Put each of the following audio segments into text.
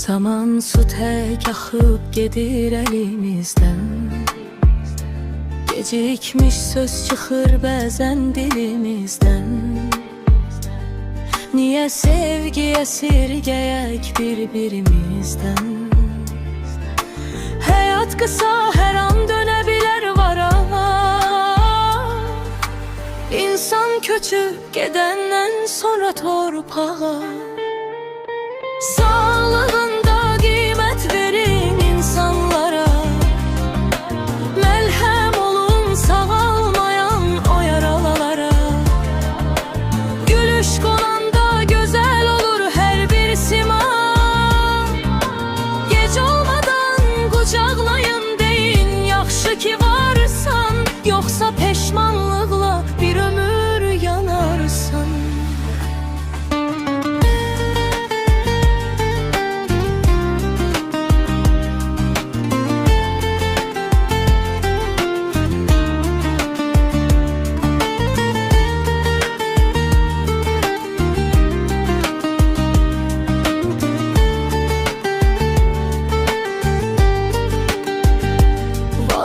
Zaman su tek axıb gedir əlimizdən. Gecikmiş söz çıxır bəzən dilimizdən. Niyə sevgi əsirgəyək bir-birimizdən? Həyat qısa, hər an dönə bilər vara. İnsan köçüb gedəndən sonra torpağa. Sağlığında qiymət verin insanlara. Məlhəm olun sağalmayan o yaralara. Gülüş qonanda gözəl olur hər bir sima. Gec olmadan qucaqlayın deyin, yaxşı ki varsan. Yoxsa peşmanlıqla bir ömür yanarsan.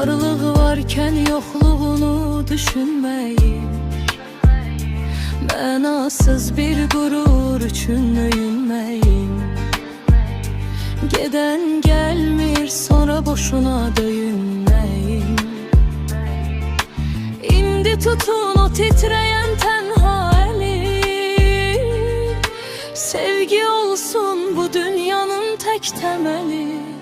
Varlığı varkən yoxluğunu düşünməyin. Mənasız bir qürur üçün öyünməyin. Gedən gəlmir, sonra boşuna döyünməyin. İndi tutun o titrəyən tənha əli. Sevgi olsun bu dünyanın tək təməli.